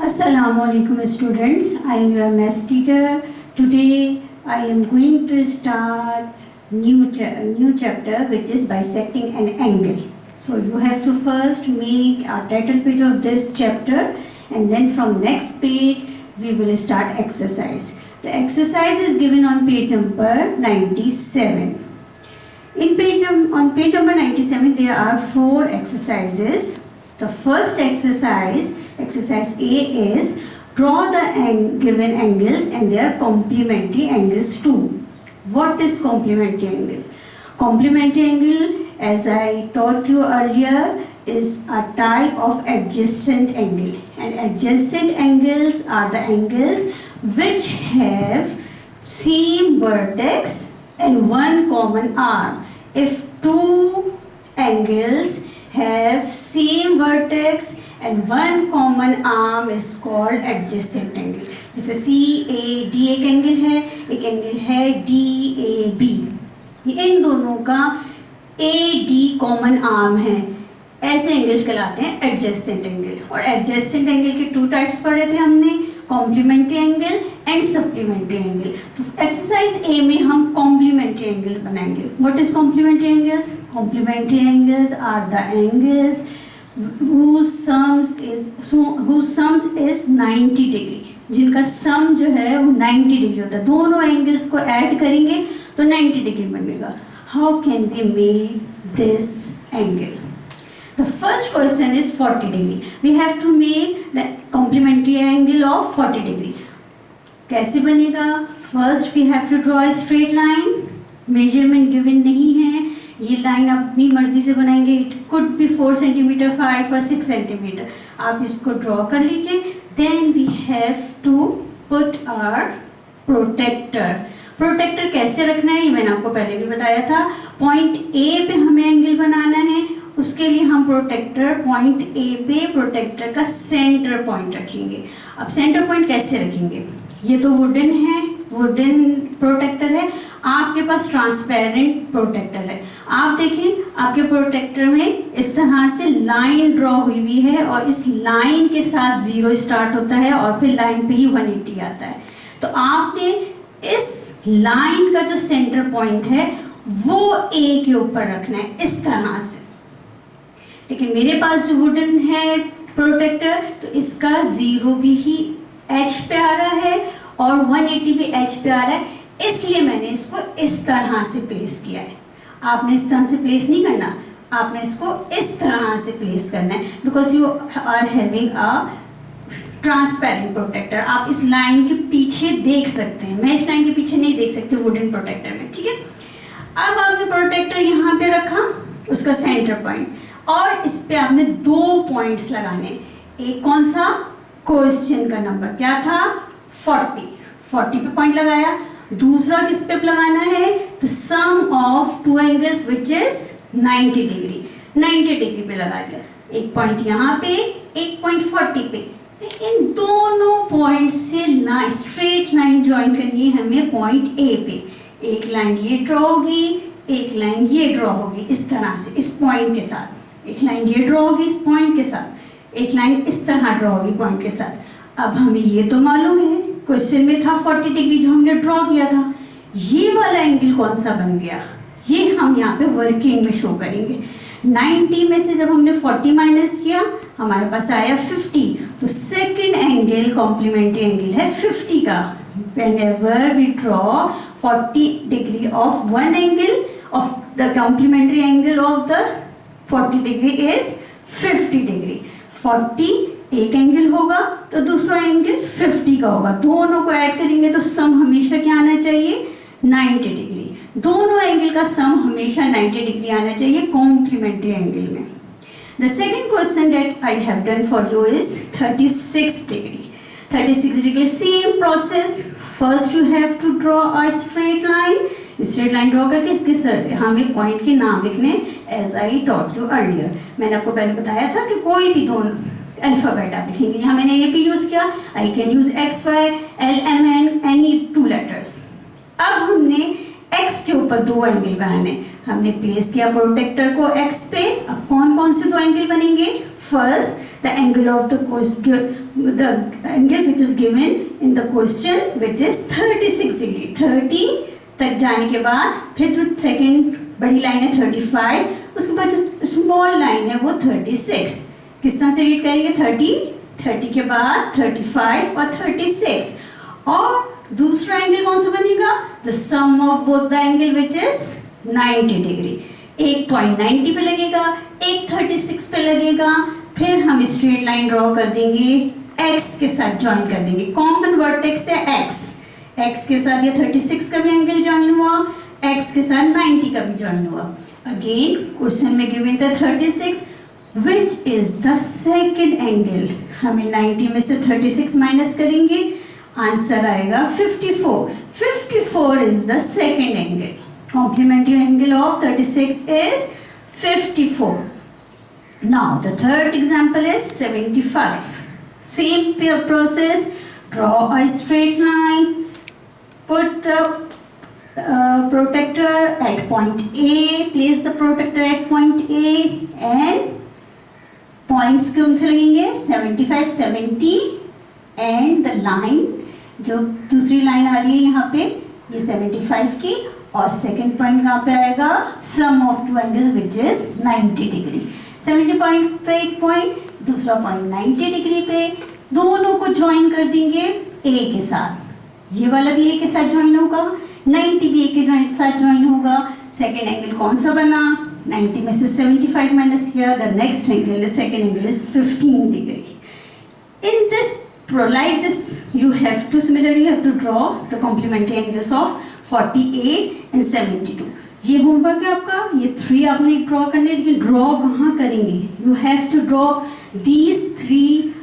Assalamualaikum students, I am your maths teacher. Today I am going to start new chapter which is bisecting an angle. So you have to first make a title page of this chapter and then from next page we will start exercise. The exercise is given on page number 97. On page number 97 there are 4 exercises. The first exercise A is draw the given angles and their complementary angles too. What is complementary angle? Complementary angle, as I taught you earlier, is a type of adjacent angle. And adjacent angles are the angles which have same vertex and one common arm. If two angles have same vertex and one common arm is called adjacent angle. जैसे CAD एक angle है DAB, इन दोनों का AD common arm है, ऐसे angles कहलाते हैं adjacent angle. और एडजेसेंट एंगल के 2 टाइप्स पढ़े थे हमने, complementary angle and supplementary angle. तो एक्सरसाइज ए में हम कॉम्प्लीमेंट्री एंगल बनाएंगे. What is complementary angles? Complementary angles are the angles whose sums is 90 degree, जिनका सम जो है वो 90 डिग्री होता है. दोनों एंगल्स को ऐड करेंगे तो 90 डिग्री बनेगा. How can we make this angle? The first question is 40 degree. We have to make the complementary angle of 40 degree. कैसे बनेगा? First we have to draw a straight line. Measurement given नहीं है, ये line अपनी मर्जी से बनाएंगे. It could be 4 cm, 5 और 6 cm. आप इसको ड्रॉ कर लीजिए. Then we have to put our protector. Protector कैसे रखना है ये मैंने आपको पहले भी बताया था. पॉइंट ए पे हमें एंगल बनाना है, उसके लिए हम प्रोटेक्टर पॉइंट ए पे प्रोटेक्टर का सेंटर पॉइंट रखेंगे. अब सेंटर पॉइंट कैसे रखेंगे? ये तो वुडन है, वुडन प्रोटेक्टर है. आपके पास ट्रांसपेरेंट प्रोटेक्टर है. आप देखें आपके प्रोटेक्टर में इस तरह से लाइन ड्रॉ हुई हुई है और इस लाइन के साथ 0 स्टार्ट होता है और फिर लाइन पे ही 180 आता है. तो आपने इस लाइन का जो सेंटर पॉइंट है वो ए के ऊपर रखना है इस तरह से. लेकिन मेरे पास जो वुडन है प्रोटेक्टर, तो इसका 0 भी ही एच पे आ रहा है और 180 भी एच पे आ रहा है, इसलिए मैंने इसको इस तरह से प्लेस किया है. आपने इस तरह से प्लेस नहीं करना, आपने इसको इस तरह से प्लेस करना है. Because you are having a transparent protector. आप इस लाइन के पीछे देख सकते हैं, मैं इस लाइन के पीछे नहीं देख सकती वुडन प्रोटेक्टर में. ठीक है, अब आपने प्रोटेक्टर यहाँ पे रखा, उसका सेंटर पॉइंट, और इस पे आपने 2 पॉइंट्स लगाने. एक कौन सा? क्वेश्चन का नंबर क्या था? 40 पे पॉइंट लगाया. दूसरा किस पे लगाना है? The sum of 2 angles which is 90 degree. 90 degree पे लगा दिया. एक पॉइंट यहाँ पे, एक पॉइंट 40 पे. इन दोनों पॉइंट से स्ट्रेट लाइन ज्वाइन करनी है हमें पॉइंट ए पे. एक लाइन ये ड्रॉ होगी, एक लाइन ये ड्रॉ होगी इस तरह से, इस पॉइंट के साथ. एक लाइन ये ड्रॉ होगी इस पॉइंट के साथ, एक लाइन इस तरह ड्रॉ होगी पॉइंट के साथ. अब हमें ये तो मालूम है, क्वेश्चन में था 40 डिग्री जो हमने ड्रॉ किया था. ये वाला एंगल कौन सा बन गया, ये हम यहाँ पे वर्किंग में शो करेंगे. 90 में से जब हमने 40 माइनस किया हमारे पास आया 50. तो सेकेंड एंगल कॉम्प्लीमेंट्री एंगल है 50 का. Whenever we draw 40 degree of one angle, of the complementary angle of the 40 degree is 50 degree. 40 एक एंगल होगा तो दूसरा एंगल 50 का होगा. दोनों को ऐड करेंगे तो सम हमेशा क्या आना चाहिए? 90 डिग्री. दोनों एंगल का सम हमेशा 90 डिग्री आना चाहिए कॉम्प्लीमेंट्री एंगल में. The second question that I have done for you is 36 degree. 36 degree, same process. First you have to draw a straight line. Straight line draw करके इसके हमें पॉइंट के नाम लिखने, as I taught you earlier. मैंने आपको पहले बताया था कि कोई भी दोनों अल्फ़ाबेट आप लिखेंगे. यहाँ मैंने ए पी यूज़ किया, I can use X Y L M N any 2 letters. अब हमने एक्स के ऊपर 2 एंगल बनाने. हमने प्लेस किया प्रोटेक्टर को एक्स पे. अब कौन कौन से 2 एंगल बनेंगे? First the angle of the angle which is given in the question, which is 36 degree. 30 तक जाने के बाद फिर जो सेकेंड बड़ी लाइन है 35, उसके बाद जो स्मॉल लाइन है वो 36. किस तरह से रीड करेंगे? 30 के बाद 35 और 36. और दूसरा एंगल कौन सा बनेगा? The sum of both the angle which is 90 degree. एक पॉइंट 90 पे लगेगा, एक 36 पे लगेगा. फिर हम स्ट्रेट लाइन ड्रॉ कर देंगे, x के साथ ज्वाइन कर देंगे. कॉमन वर्टेक्स है x के साथ ये 36 का भी एंगल ज्वाइन हुआ, x के साथ 90 का भी ज्वाइन हुआ. अगेन क्वेश्चन में गिवन था 36, which is the second angle. हमें 90 में से 36 माइनस करेंगे, आंसर आएगा 54. 54 is the second angle. Complementary angle of 36 is 54. Now the third example is 75. Same process. Draw a straight line. Put the protractor at point A. Place the protractor at point A and points कौन से लगेंगे? 75, 70 and the line जो दूसरी line आ रही है यहाँ पे ये 75 की, और सेकेंड पॉइंट कहाँ पे आएगा? Sum of two angles which is 90 degree. 75 पे एक पॉइंट, दूसरा पॉइंट 90 डिग्री पे. दोनों को ज्वाइन कर देंगे ए के साथ. ये वाला भी ए के साथ ज्वाइन होगा, 90 भी ए के साथ ज्वाइन होगा. सेकेंड एंगल कौन सा बना? 90 में से 75 माइनस किया, the next angle second angle is 15 degree. In this like this you have to similarly have to draw the complementary angles of 48 and 72. ये होमवर्क है आपका. ये 3 आपने ड्रॉ करने, लेकिन ड्रॉ कहाँ करेंगे? You have to draw these 3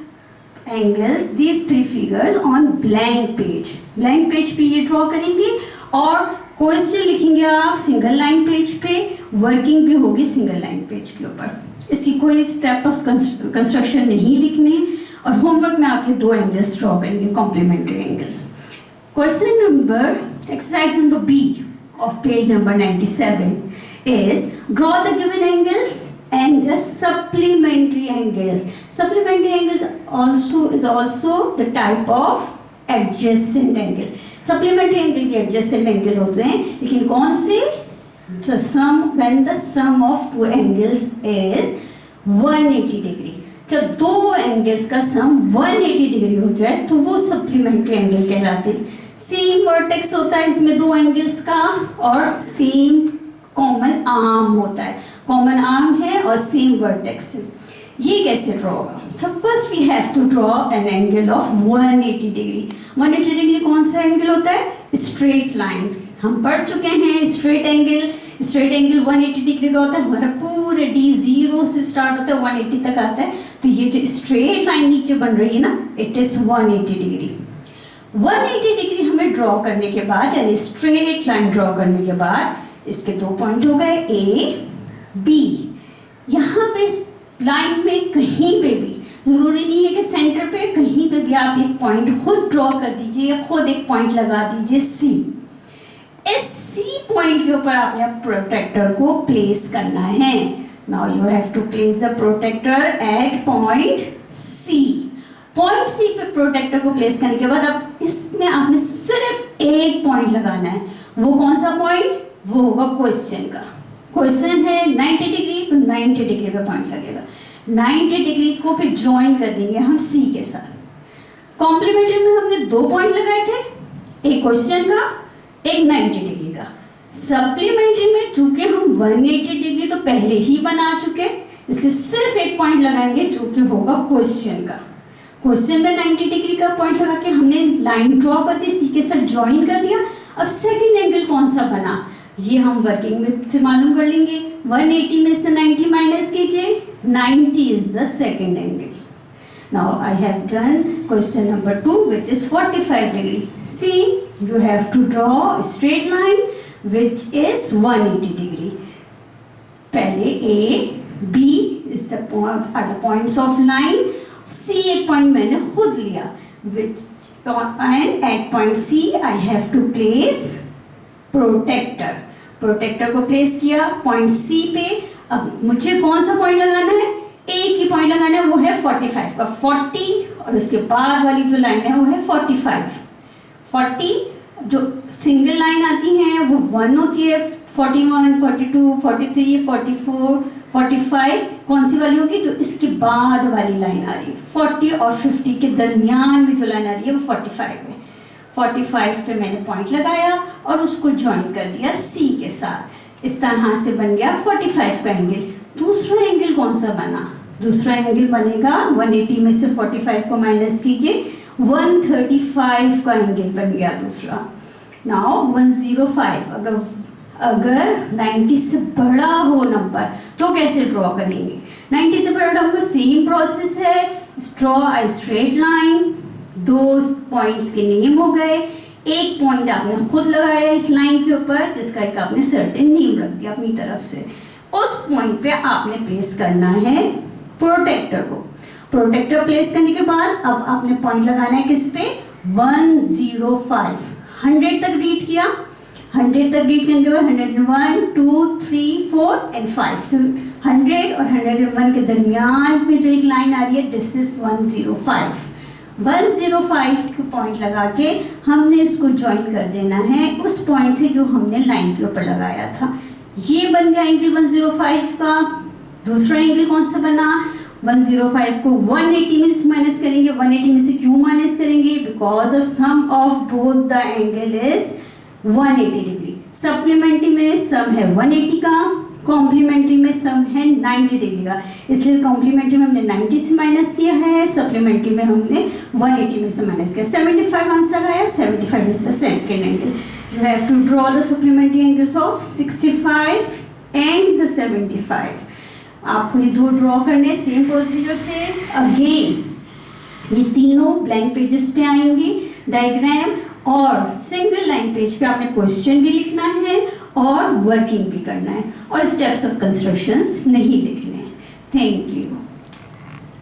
angles, these 3 figures on blank page. Blank page पे ये ड्रॉ करेंगे और क्वेश्चन लिखेंगे आप सिंगल लाइन पेज पे. वर्किंग भी होगी सिंगल लाइन पेज के ऊपर. इसकी कोई स्टेप ऑफ कंस्ट्रक्शन नहीं लिखने. और होमवर्क में आप ये 2 एंगल्स ड्रॉ करेंगे, complementary angles. Question number exercise number B of page number 97 is draw the given angles and the supplementary angles. Supplementary angles is also the type of adjacent angle. Supplementary angle भी adjacent angle होते हैं, लेकिन कौन से? The sum when the sum of two angles is 180 degree. जब दो angles का सम 180 degree हो जाए तो वो सप्लीमेंट्री एंगल कहलाते हैं. सेम वर्टेक्स होता है इसमें दो एंगल्स का, और सेम कॉमन आर्म होता है. कॉमन आर्म है और सेम वर्टेक्स है. ये कैसे ड्रॉ होगा? सब first we have to draw an angle of 180 degree. 180 degree कौन सा एंगल होता है? Straight line. हम पढ़ चुके हैं straight angle. Straight angle 180 degree का होता है. हमारा पूरे डी 0 से स्टार्ट होता है 180 तक आता है. तो ये जो स्ट्रेट लाइन नीचे बन रही है ना, इट इज 180 डिग्री. 180 डिग्री हमें ड्रॉ करने के बाद, यानी स्ट्रेट लाइन ड्रॉ करने के बाद इसके 2 पॉइंट हो गए ए बी. यहाँ पे इस लाइन में कहीं पे भी, जरूरी नहीं है कि सेंटर पे, कहीं पे भी आप एक पॉइंट खुद ड्रॉ कर दीजिए या खुद एक पॉइंट लगा दीजिए सी. इस सी पॉइंट के ऊपर आपने प्रोटेक्टर को प्लेस करना है. Now you have to place the protector at point C. Point C पे प्रोटेक्टर को प्लेस करने के बाद अब इसमें आपने सिर्फ एक पॉइंट लगाना है. वो कौन सा पॉइंट? वो होगा क्वेश्चन का. क्वेश्चन है 90 डिग्री, तो 90 डिग्री पे पॉइंट लगेगा. 90 डिग्री को फिर ज्वाइन कर देंगे हम सी के साथ. कॉम्प्लीमेंट्री में हमने 2 पॉइंट लगाए थे, एक क्वेश्चन का, एक 90 डिग्री का. सप्लीमेंट्री में चूंकि हम 180 डिग्री तो पहले ही बना चुके, इसलिए सिर्फ एक पॉइंट लगाएंगे जो कि होगा क्वेश्चन का. क्वेश्चन में 90 डिग्री का पॉइंट लगा के हमने लाइन ड्रॉ कर दी, सी के साथ ज्वाइन कर दिया. अब सेकंड एंगल कौन सा बना ये हम वर्किंग में से मालूम कर लेंगे. 180 में से 90 माइनस कीजिए, 90 is the second angle. Now I have done question number 2, which is 45 degree. See, you have to draw a straight line which is 180 degree. पहले A, B is the point are the points of line. C एक point मैंने खुद लिया, which and at point C I have to place protector को place किया point C पे. अब मुझे कौन सा पॉइंट लगाना है? एक ही पॉइंट लगाना है, वो है 45 का 40, और उसके बाद वाली जो लाइन है वो है 45। 40 जो सिंगल लाइन आती है वो 1 होती है, 41, 42, 43, 44, 45 कौन सी वाली होगी? जो इसके बाद वाली लाइन आ रही है 40 और 50 के दरमियान में जो लाइन आ रही है वो 45 है। 45 पे मैंने पॉइंट लगाया और उसको ज्वाइन कर दिया C के साथ। इस तरह से बन गया 45 का एंगल। दूसरा एंगल कौन सा बना? दूसरा एंगल बनेगा 180 में से 45 को माइनस कीजिए, 135 का एंगल बन गया दूसरा। नाउ 105 अगर 90 से बड़ा हो नंबर तो कैसे ड्रॉ करेंगे? 90 से बड़ा नंबर सेम प्रोसेस है, ड्रॉ अ स्ट्रेट लाइन। दो पॉइंट्स के नेम हो गए, एक पॉइंट आपने खुद लगाया इस लाइन के ऊपर जिसका एक आपने सर्टेन नेम रख दिया अपनी तरफ से। उस पॉइंट पे आपने प्लेस करना है प्रोटेक्टर को। प्रोटेक्टर प्लेस करने के बाद अब आपने पॉइंट लगाना है किस पे? 105। 100 तक रीड किया, 100 तक रीड करने के बाद 101, 2, 3, 4 एंड 5। तो 100 और 101 के दरमियान में जो एक लाइन आ रही है दिस इज 105। 105 के पॉइंट लगा के हमने इसको ज्वाइन कर देना है उस पॉइंट से जो हमने लाइन के ऊपर लगाया था। ये बन गया एंगल 105 का। दूसरा एंगल कौन सा बना? 105 को 180 में से माइनस करेंगे। 180 में से क्यों माइनस करेंगे? Because the sum of both the angle is 180 degree. Supplementary में सम है 180 का, कॉम्प्लीमेंट्री में सम है 90 डिग्री का। इसलिए कॉम्प्लीमेंट्री में हमने 90 से माइनस किया है, सप्लीमेंट्री में हमने 180 में से माइनस किया। 75 आंसर आया। 75 is the second angle. You have to draw the supplementary angles of 65 and the 75। आपको ये दो ड्रॉ करने सेम प्रोसीजर से। अगेन ये तीनों ब्लैंक पेजेस पे आएंगे डायग्राम, और सिंगल लाइन पेज पे आपने क्वेश्चन भी लिखना है और वर्किंग भी करना है, और स्टेप्स ऑफ कंस्ट्रक्शंस नहीं लिखने हैं। Thank you.